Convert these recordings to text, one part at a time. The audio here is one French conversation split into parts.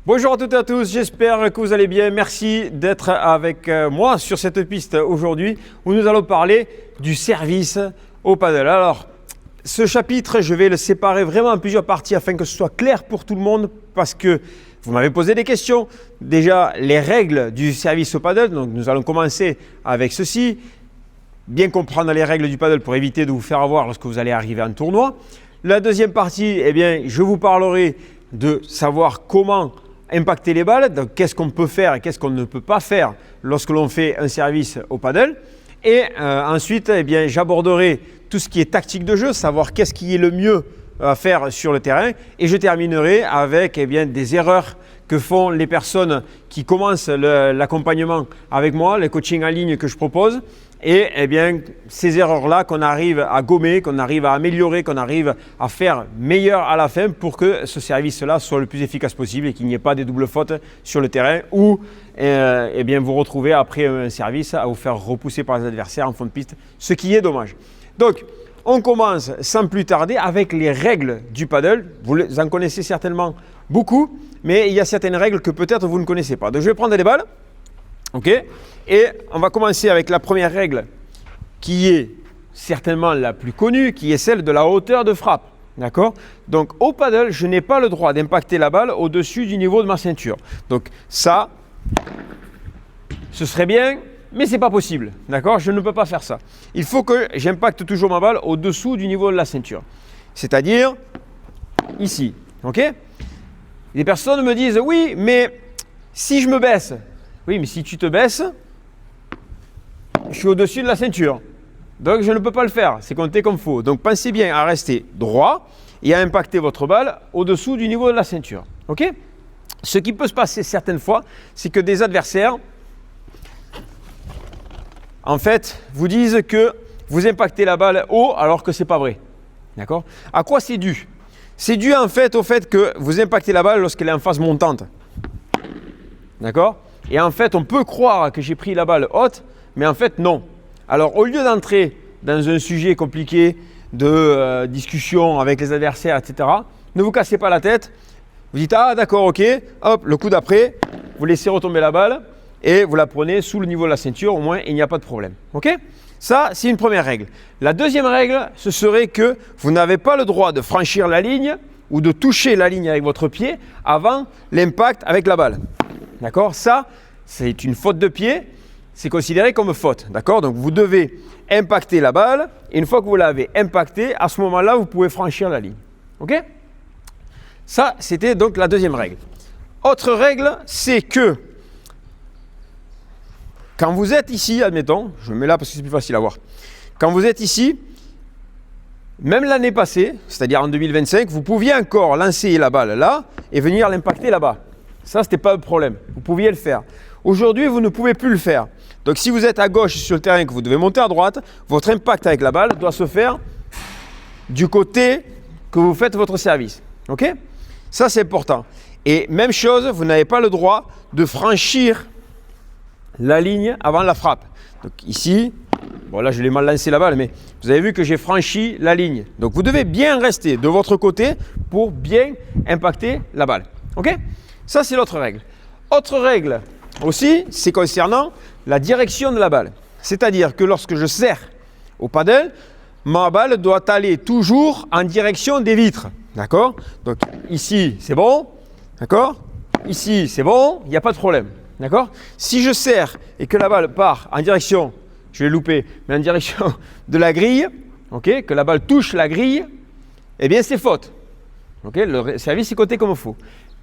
Bonjour à toutes et à tous, j'espère que vous allez bien. Merci d'être avec moi sur cette piste aujourd'hui où nous allons parler du service au paddle. Alors, ce chapitre, je vais le séparer vraiment en plusieurs parties afin que ce soit clair pour tout le monde parce que vous m'avez posé des questions. Déjà, les règles du service au paddle, donc nous allons commencer avec ceci. Bien comprendre les règles du paddle pour éviter de vous faire avoir lorsque vous allez arriver en tournoi. La deuxième partie, eh bien, je vous parlerai de savoir comment impacter les balles, donc qu'est-ce qu'on peut faire et qu'est-ce qu'on ne peut pas faire lorsque l'on fait un service au paddle. Et ensuite, eh bien, j'aborderai tout ce qui est tactique de jeu, savoir qu'est-ce qui est le mieux à faire sur le terrain. Et je terminerai avec eh bien, des erreurs que font les personnes qui commencent l'accompagnement avec moi, le coaching en ligne que je propose. Et eh bien, ces erreurs-là qu'on arrive à gommer, qu'on arrive à améliorer, qu'on arrive à faire meilleur à la fin pour que ce service-là soit le plus efficace possible et qu'il n'y ait pas des doubles fautes sur le terrain ou eh bien, vous retrouvez après un service à vous faire repousser par les adversaires en fond de piste, ce qui est dommage. Donc, on commence sans plus tarder avec les règles du paddle. Vous en connaissez certainement beaucoup, mais il y a certaines règles que peut-être vous ne connaissez pas. Donc, je vais prendre les balles. OK ? Et on va commencer avec la première règle qui est certainement la plus connue, qui est celle de la hauteur de frappe. D'accord ? Donc au paddle, je n'ai pas le droit d'impacter la balle au-dessus du niveau de ma ceinture. Donc ça, ce serait bien, mais ce n'est pas possible. D'accord ? Je ne peux pas faire ça. Il faut que j'impacte toujours ma balle au-dessous du niveau de la ceinture. C'est-à-dire ici. OK ? Les personnes me disent « Oui, mais si je me baisse ?» Oui, mais si tu te baisses, je suis au-dessus de la ceinture. Donc, je ne peux pas le faire. C'est compté comme faux. Donc, pensez bien à rester droit et à impacter votre balle au-dessous du niveau de la ceinture. OK ? Ce qui peut se passer certaines fois, c'est que des adversaires, en fait, vous disent que vous impactez la balle haut alors que ce n'est pas vrai. D'accord ? À quoi c'est dû ? C'est dû en fait au fait que vous impactez la balle lorsqu'elle est en phase montante. D'accord ? Et en fait, on peut croire que j'ai pris la balle haute, mais en fait, non. Alors, au lieu d'entrer dans un sujet compliqué de discussion avec les adversaires, etc., ne vous cassez pas la tête. Vous dites « Ah, d'accord, ok. » Hop, le coup d'après, vous laissez retomber la balle et vous la prenez sous le niveau de la ceinture. Au moins, il n'y a pas de problème. OK ? Ça, c'est une première règle. La deuxième règle, ce serait que vous n'avez pas le droit de franchir la ligne ou de toucher la ligne avec votre pied avant l'impact avec la balle. D'accord ? Ça, c'est une faute de pied, c'est considéré comme faute. D'accord ? Donc, vous devez impacter la balle et une fois que vous l'avez impactée, à ce moment-là, vous pouvez franchir la ligne. OK ? Ça, c'était donc la deuxième règle. Autre règle, c'est que quand vous êtes ici, admettons, je me mets là parce que c'est plus facile à voir. Quand vous êtes ici, même l'année passée, c'est-à-dire en 2025, vous pouviez encore lancer la balle là et venir l'impacter là-bas. Ça, ce n'était pas un problème. Vous pouviez le faire. Aujourd'hui, vous ne pouvez plus le faire. Donc, si vous êtes à gauche sur le terrain et que vous devez monter à droite, votre impact avec la balle doit se faire du côté que vous faites votre service. OK ? Ça, c'est important. Et même chose, vous n'avez pas le droit de franchir la ligne avant la frappe. Donc, ici, bon là, je l'ai mal lancé la balle, mais vous avez vu que j'ai franchi la ligne. Donc, vous devez bien rester de votre côté pour bien impacter la balle. OK ? Ça, c'est l'autre règle. Autre règle aussi, c'est concernant la direction de la balle. C'est-à-dire que lorsque je serre au paddle, ma balle doit aller toujours en direction des vitres. D'accord ? Donc ici, c'est bon. D'accord ? Ici, c'est bon. Il n'y a pas de problème. D'accord ? Si je serre et que la balle part en direction, je vais louper, mais en direction de la grille, okay, que la balle touche la grille, eh bien, c'est faute. Okay, le service est compté comme faux.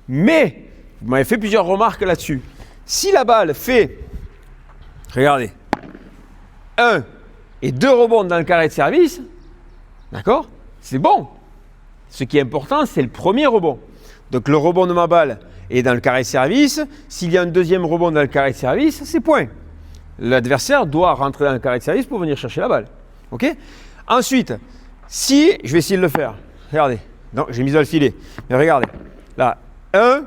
Mais vous m'avez fait plusieurs remarques là-dessus. Si la balle fait, regardez, 1 et 2 rebonds dans le carré de service, d'accord, c'est bon. Ce qui est important, c'est le premier rebond. Donc le rebond de ma balle est dans le carré de service. S'il y a un deuxième rebond dans le carré de service, c'est point. L'adversaire doit rentrer dans le carré de service pour venir chercher la balle. OK ? Ensuite, si, je vais essayer de le faire. Regardez. Non, j'ai mis dans le filet. Mais regardez. Là, 1,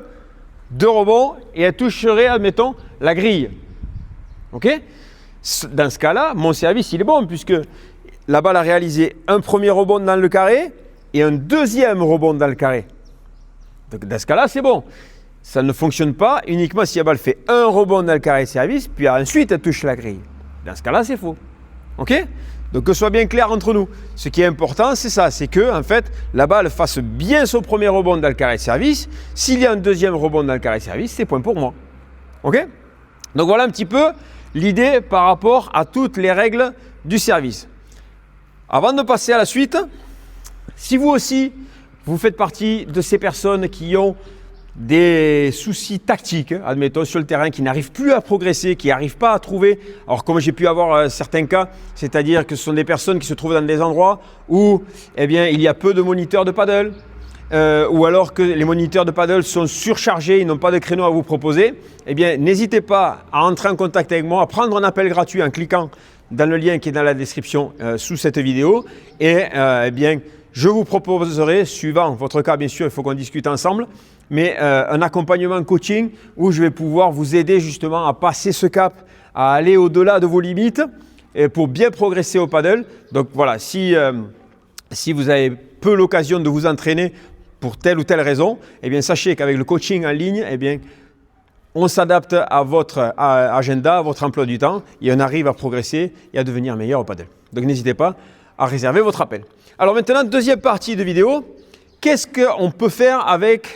2 rebonds et elle toucherait, admettons, la grille. OK ? Dans ce cas-là, mon service, il est bon puisque la balle a réalisé un premier rebond dans le carré et un deuxième rebond dans le carré. Donc, dans ce cas-là, c'est bon. ça ne fonctionne pas uniquement si la balle fait un rebond dans le carré de service, puis ensuite elle touche la grille. Dans ce cas-là, c'est faux. OK? Donc que ce soit bien clair entre nous. Ce qui est important, c'est ça, c'est que en fait, la balle fasse bien son premier rebond dans le carré de service. S'il y a un deuxième rebond dans le carré de service, c'est point pour moi. OK? Donc voilà un petit peu l'idée par rapport à toutes les règles du service. Avant de passer à la suite, si vous aussi, vous faites partie de ces personnes qui ont des soucis tactiques, admettons, sur le terrain, qui n'arrivent plus à progresser, qui n'arrivent pas à trouver, alors comme j'ai pu avoir certains cas, c'est-à-dire que ce sont des personnes qui se trouvent dans des endroits où eh bien, il y a peu de moniteurs de paddle, ou alors que les moniteurs de paddle sont surchargés, ils n'ont pas de créneau à vous proposer, eh bien, n'hésitez pas à entrer en contact avec moi, à prendre un appel gratuit en cliquant dans le lien qui est dans la description sous cette vidéo, et eh bien, je vous proposerai, suivant votre cas, bien sûr, il faut qu'on discute ensemble, mais un accompagnement coaching où je vais pouvoir vous aider justement à passer ce cap, à aller au-delà de vos limites et pour bien progresser au paddle. Donc voilà, si vous avez peu l'occasion de vous entraîner pour telle ou telle raison, eh bien sachez qu'avec le coaching en ligne, eh bien, on s'adapte à votre agenda, à votre emploi du temps et on arrive à progresser et à devenir meilleur au paddle. Donc n'hésitez pas à réserver votre appel. Alors maintenant, deuxième partie de vidéo, qu'est-ce qu'on peut faire avec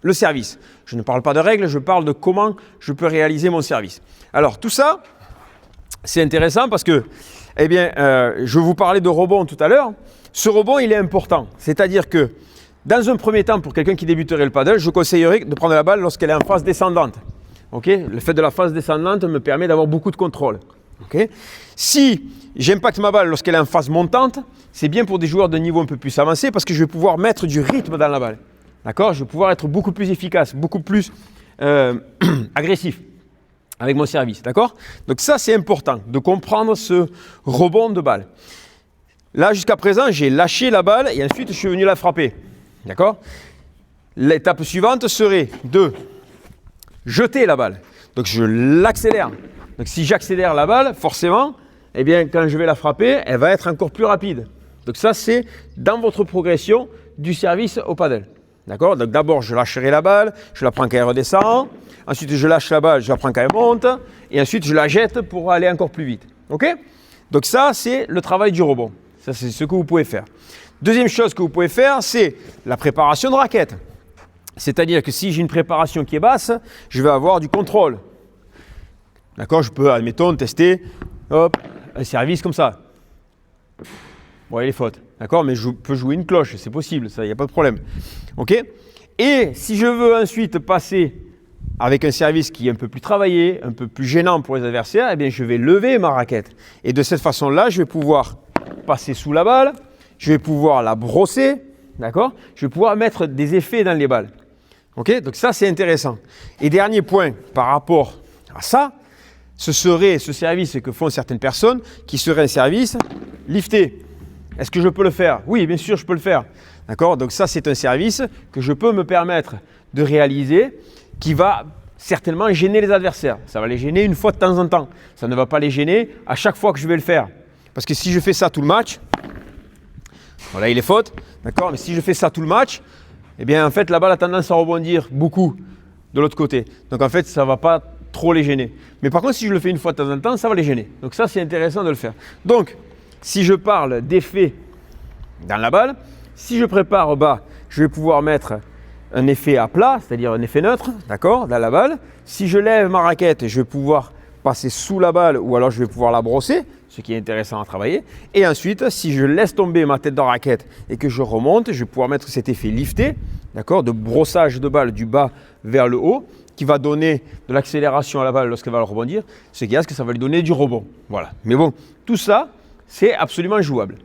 le service? Je ne parle pas de règles, je parle de comment je peux réaliser mon service. Alors tout ça, c'est intéressant parce que, eh bien, je vous parlais de rebond tout à l'heure. Ce rebond, il est important. C'est-à-dire que, dans un premier temps, pour quelqu'un qui débuterait le paddle, je conseillerais de prendre la balle lorsqu'elle est en phase descendante. Okay? Le fait de la phase descendante me permet d'avoir beaucoup de contrôle. Okay? Si j'impacte ma balle lorsqu'elle est en phase montante, c'est bien pour des joueurs de niveau un peu plus avancé parce que je vais pouvoir mettre du rythme dans la balle. D'accord? Je vais pouvoir être beaucoup plus efficace, beaucoup plus agressif avec mon service. D'accord? Donc ça, c'est important de comprendre ce rebond de balle. Là, jusqu'à présent, j'ai lâché la balle et ensuite, je suis venu la frapper. D'accord? L'étape suivante serait de jeter la balle. Donc, je l'accélère. Donc, si j'accélère la balle, forcément, eh bien, quand je vais la frapper, elle va être encore plus rapide. Donc, ça, c'est dans votre progression du service au paddle. D'accord? Donc, d'abord, je lâcherai la balle, je la prends quand elle redescend. Ensuite, je lâche la balle, je la prends quand elle monte. Et ensuite, je la jette pour aller encore plus vite. OK? Donc, ça, c'est le travail du rebond. Ça, c'est ce que vous pouvez faire. Deuxième chose que vous pouvez faire, c'est la préparation de raquette. C'est-à-dire que si j'ai une préparation qui est basse, je vais avoir du contrôle. D'accord? Je peux, admettons, tester hop, un service comme ça. Bon, il est faute. D'accord? Mais je peux jouer une cloche, c'est possible, ça, il n'y a pas de problème. OK? Et si je veux ensuite passer avec un service qui est un peu plus travaillé, un peu plus gênant pour les adversaires, eh bien, je vais lever ma raquette. Et de cette façon-là, je vais pouvoir passer sous la balle, je vais pouvoir la brosser, d'accord? Je vais pouvoir mettre des effets dans les balles. OK? Donc ça, c'est intéressant. Et dernier point par rapport à ça, ce serait ce service que font certaines personnes qui serait un service lifté. Est-ce que je peux le faire? Oui, bien sûr, je peux le faire. D'accord? Donc ça, c'est un service que je peux me permettre de réaliser qui va certainement gêner les adversaires. Ça va les gêner une fois de temps en temps. Ça ne va pas les gêner à chaque fois que je vais le faire. Parce que si je fais ça tout le match, voilà, il est faute, d'accord? Mais si je fais ça tout le match, eh bien, en fait, la balle a tendance à rebondir beaucoup de l'autre côté. Donc, en fait, ça ne va pas trop les gêner. Mais par contre, si je le fais une fois de temps en temps, ça va les gêner. Donc, ça, c'est intéressant de le faire. Donc, si je parle d'effet dans la balle, si je prépare au bas, je vais pouvoir mettre un effet à plat, c'est-à-dire un effet neutre, d'accord, dans la balle. Si je lève ma raquette, je vais pouvoir passer sous la balle ou alors je vais pouvoir la brosser, ce qui est intéressant à travailler. Et ensuite, si je laisse tomber ma tête de raquette et que je remonte, je vais pouvoir mettre cet effet lifté, d'accord, de brossage de balle du bas vers le haut, qui va donner de l'accélération à la balle lorsqu'elle va rebondir, ce qui est que ça va lui donner du rebond. Voilà. Mais bon, tout ça, c'est absolument jouable.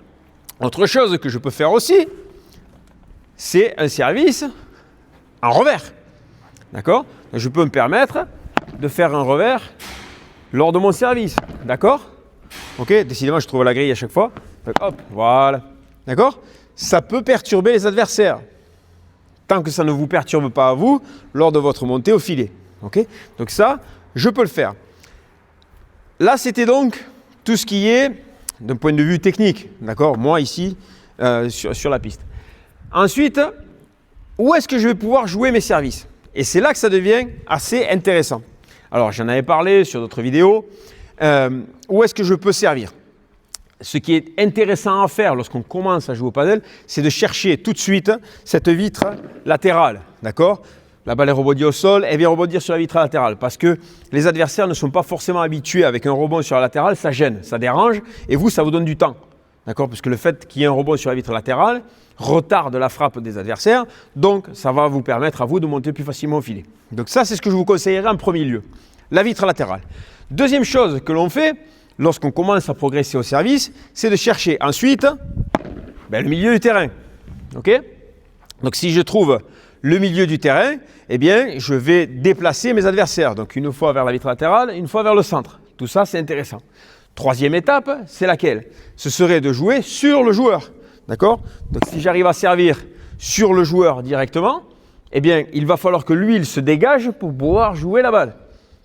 Autre chose que je peux faire aussi, c'est un service en revers. D'accord? Je peux me permettre de faire un revers lors de mon service. D'accord? Ok, décidément, je trouve la grille à chaque fois. Donc, hop, voilà. D'accord? Ça peut perturber les adversaires. Tant que ça ne vous perturbe pas à vous lors de votre montée au filet. Ok? Donc ça, je peux le faire. Là, c'était donc tout ce qui est d'un point de vue technique. D'accord? Moi, ici, sur la piste. Ensuite, où est-ce que je vais pouvoir jouer mes services? Et c'est là que ça devient assez intéressant. Alors, j'en avais parlé sur d'autres vidéos. Où est-ce que je peux servir? Ce qui est intéressant à faire lorsqu'on commence à jouer au paddle, c'est de chercher tout de suite cette vitre latérale. D'accord? La balle est rebondie au sol, elle vient rebondir sur la vitre latérale parce que les adversaires ne sont pas forcément habitués avec un rebond sur la latérale, ça gêne, ça dérange et vous, ça vous donne du temps. D'accord? Parce que le fait qu'il y ait un rebond sur la vitre latérale retarde la frappe des adversaires, donc ça va vous permettre à vous de monter plus facilement au filet. Donc ça, c'est ce que je vous conseillerais en premier lieu, la vitre latérale. Deuxième chose que l'on fait lorsqu'on commence à progresser au service, c'est de chercher ensuite le milieu du terrain. Okay? Donc si je trouve le milieu du terrain, eh bien, je vais déplacer mes adversaires. Donc une fois vers la vitre latérale, une fois vers le centre. Tout ça, c'est intéressant. Troisième étape, c'est laquelle? Ce serait de jouer sur le joueur. D'accord? Donc si j'arrive à servir sur le joueur directement, eh bien, il va falloir que lui, il se dégage pour pouvoir jouer la balle.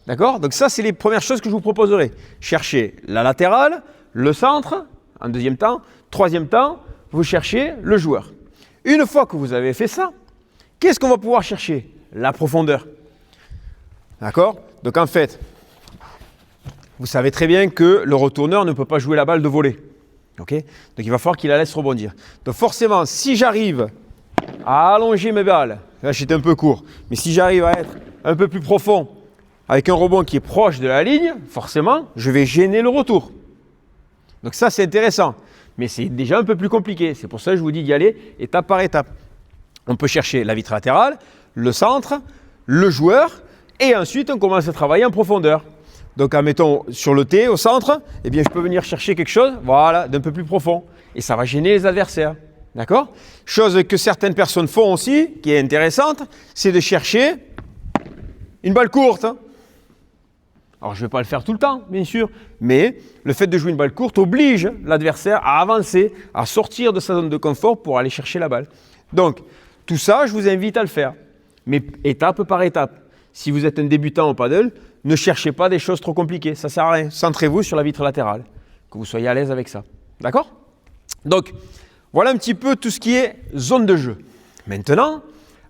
D'accord? Donc ça, c'est les premières choses que je vous proposerai. Cherchez la latérale, le centre, en deuxième temps. Troisième temps, vous cherchez le joueur. Une fois que vous avez fait ça, qu'est-ce qu'on va pouvoir chercher? La profondeur. D'accord? Donc en fait, vous savez très bien que le retourneur ne peut pas jouer la balle de volée. Okay? Donc il va falloir qu'il la laisse rebondir. Donc forcément, si j'arrive à allonger mes balles, là j'étais un peu court, mais si j'arrive à être un peu plus profond, avec un rebond qui est proche de la ligne, forcément, je vais gêner le retour. Donc ça, c'est intéressant. Mais c'est déjà un peu plus compliqué. C'est pour ça que je vous dis d'y aller étape par étape. On peut chercher la vitre latérale, le centre, le joueur, et ensuite, on commence à travailler en profondeur. Donc, admettons, sur le T, au centre, eh bien, je peux venir chercher quelque chose, voilà, d'un peu plus profond. Et ça va gêner les adversaires. D'accord? Chose que certaines personnes font aussi, qui est intéressante, c'est de chercher une balle courte. Alors, je ne vais pas le faire tout le temps, bien sûr, mais le fait de jouer une balle courte oblige l'adversaire à avancer, à sortir de sa zone de confort pour aller chercher la balle. Donc, tout ça, je vous invite à le faire, mais étape par étape. Si vous êtes un débutant au paddle, ne cherchez pas des choses trop compliquées, ça ne sert à rien. Centrez-vous sur la vitre latérale, que vous soyez à l'aise avec ça. D'accord? Donc, voilà un petit peu tout ce qui est zone de jeu. Maintenant,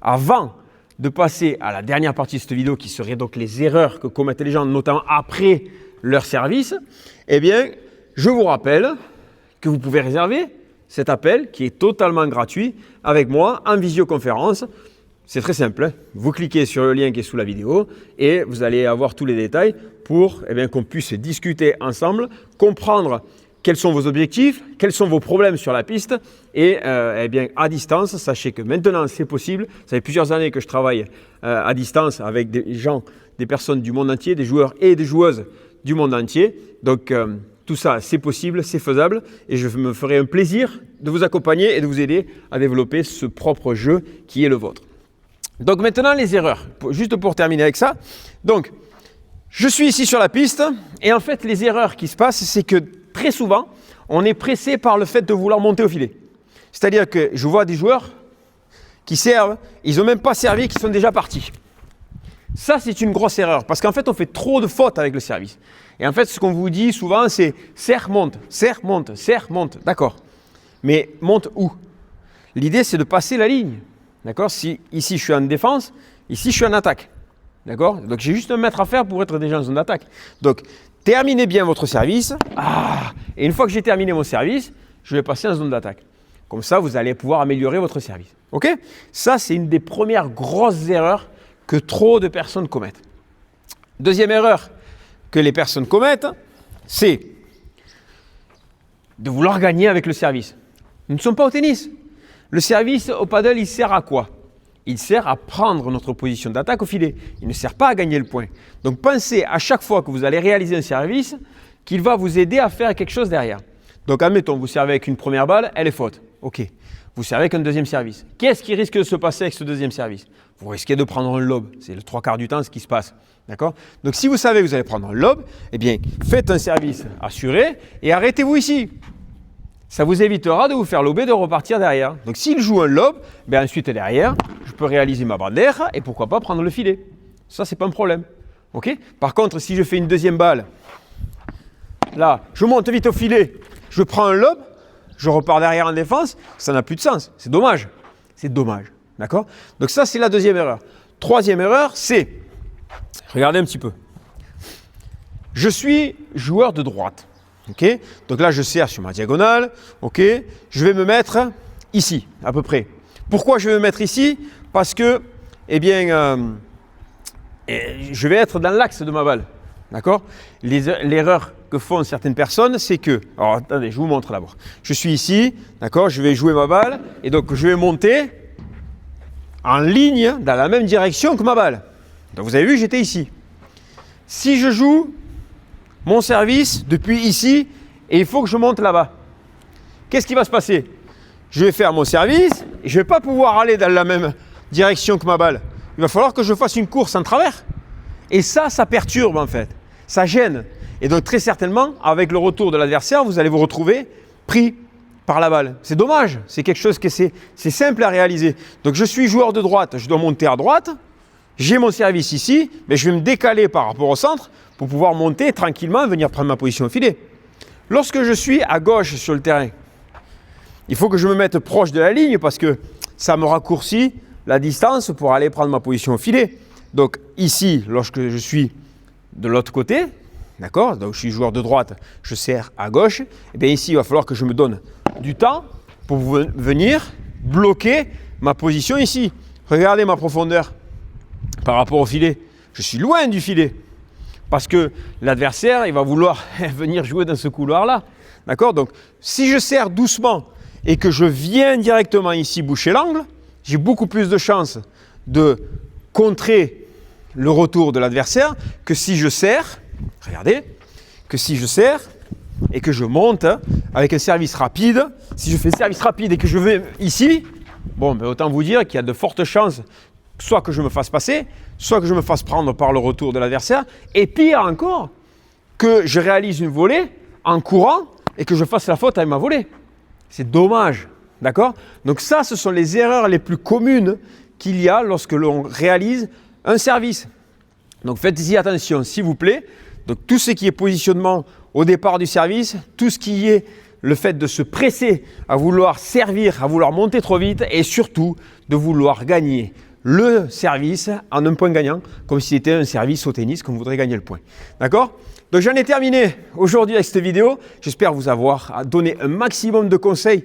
avant de passer à la dernière partie de cette vidéo qui serait donc les erreurs que commettent les gens, notamment après leur service, eh bien, je vous rappelle que vous pouvez réserver cet appel qui est totalement gratuit avec moi en visioconférence. C'est très simple, vous cliquez sur le lien qui est sous la vidéo et vous allez avoir tous les détails pour qu'on puisse discuter ensemble, comprendre quels sont vos objectifs, quels sont vos problèmes sur la piste et à distance, sachez que maintenant c'est possible. Ça fait plusieurs années que je travaille à distance avec des gens, des personnes du monde entier, des joueurs et des joueuses du monde entier. Donc tout ça c'est possible, c'est faisable et je me ferai un plaisir de vous accompagner et de vous aider à développer ce propre jeu qui est le vôtre. Donc maintenant les erreurs, juste pour terminer avec ça. Donc je suis ici sur la piste et en fait les erreurs qui se passent c'est que très souvent, on est pressé par le fait de vouloir monter au filet. C'est-à-dire que je vois des joueurs qui servent, ils n'ont même pas servi, qui sont déjà partis. Ça, c'est une grosse erreur parce qu'en fait, on fait trop de fautes avec le service. Et en fait, ce qu'on vous dit souvent, c'est serre, monte, serre, monte, serre, monte. D'accord. Mais monte où? L'idée, c'est de passer la ligne. D'accord? Si ici, je suis en défense, ici, je suis en attaque. D'accord? Donc, j'ai juste un mètre à faire pour être déjà en zone d'attaque. Donc, terminez bien votre service. Et une fois que j'ai terminé mon service, je vais passer en zone d'attaque. Comme ça, vous allez pouvoir améliorer votre service. OK? Ça, c'est une des premières grosses erreurs que trop de personnes commettent. Deuxième erreur que les personnes commettent, c'est de vouloir gagner avec le service. Nous ne sommes pas au tennis. Le service au paddle, il sert à quoi? Il sert à prendre notre position d'attaque au filet. Il ne sert pas à gagner le point. Donc pensez à chaque fois que vous allez réaliser un service qu'il va vous aider à faire quelque chose derrière. Donc admettons, vous servez avec une première balle, elle est faute. OK. Vous servez avec un deuxième service. Qu'est-ce qui risque de se passer avec ce deuxième service? Vous risquez de prendre un lob. C'est le 3/4 du temps ce qui se passe. D'accord? Donc si vous savez que vous allez prendre un lob, eh bien faites un service assuré et arrêtez-vous ici. Ça vous évitera de vous faire lober et de repartir derrière. Donc s'il joue un lob, ensuite derrière, je peux réaliser ma bannière et pourquoi pas prendre le filet. Ça, c'est pas un problème. OK? Par contre, si je fais une deuxième balle, là, je monte vite au filet, je prends un lob, je repars derrière en défense, ça n'a plus de sens. C'est dommage. C'est dommage. D'accord? Donc ça, c'est la deuxième erreur. Troisième erreur, c'est, regardez un petit peu, je suis joueur de droite. Okay, donc là, je sers sur ma diagonale. Okay, je vais me mettre ici, à peu près. Pourquoi je vais me mettre ici? Parce que, eh bien, je vais être dans l'axe de ma balle. D'accord? L'erreur que font certaines personnes, c'est que... Alors, attendez, je vous montre d'abord. Je suis ici, d'accord? Je vais jouer ma balle. Et donc, je vais monter en ligne dans la même direction que ma balle. Donc, vous avez vu, j'étais ici. Si je joue mon service depuis ici et il faut que je monte là-bas, qu'est-ce qui va se passer? Je vais faire mon service et je ne vais pas pouvoir aller dans la même direction que ma balle. Il va falloir que je fasse une course en travers. Et ça perturbe en fait. Ça gêne. Et donc très certainement, avec le retour de l'adversaire, vous allez vous retrouver pris par la balle. C'est dommage. C'est quelque chose que c'est simple à réaliser. Donc je suis joueur de droite, je dois monter à droite. J'ai mon service ici, mais je vais me décaler par rapport au centre pour pouvoir monter tranquillement et venir prendre ma position au filet. Lorsque je suis à gauche sur le terrain, il faut que je me mette proche de la ligne parce que ça me raccourcit la distance pour aller prendre ma position au filet. Donc ici, lorsque je suis de l'autre côté, d'accord, donc je suis joueur de droite, je sers à gauche, et bien ici, il va falloir que je me donne du temps pour venir bloquer ma position ici. Regardez ma profondeur par rapport au filet. Je suis loin du filet parce que l'adversaire, il va vouloir venir jouer dans ce couloir-là. D'accord? Donc, si je sers doucement et que je viens directement ici boucher l'angle, j'ai beaucoup plus de chances de contrer le retour de l'adversaire que si je sers, regardez, que si je sers et que je monte avec un service rapide. Si je fais service rapide et que je vais ici, bon, ben autant vous dire qu'il y a de fortes chances soit que je me fasse passer, soit que je me fasse prendre par le retour de l'adversaire, et pire encore, que je réalise une volée en courant et que je fasse la faute avec ma volée. C'est dommage, d'accord? Donc ça, ce sont les erreurs les plus communes qu'il y a lorsque l'on réalise un service. Donc faites-y attention, s'il vous plaît. Donc tout ce qui est positionnement au départ du service, tout ce qui est le fait de se presser à vouloir servir, à vouloir monter trop vite et surtout de vouloir gagner le service en un point gagnant, comme si c'était un service au tennis qu'on voudrait gagner le point. D'accord? Donc j'en ai terminé aujourd'hui avec cette vidéo. J'espère vous avoir donné un maximum de conseils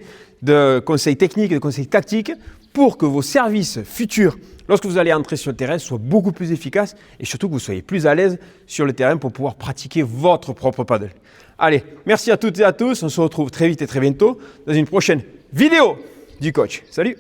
techniques et de conseils tactiques pour que vos services futurs, lorsque vous allez entrer sur le terrain, soient beaucoup plus efficaces et surtout que vous soyez plus à l'aise sur le terrain pour pouvoir pratiquer votre propre paddle. Allez, merci à toutes et à tous. On se retrouve très vite et très bientôt dans une prochaine vidéo du coach. Salut!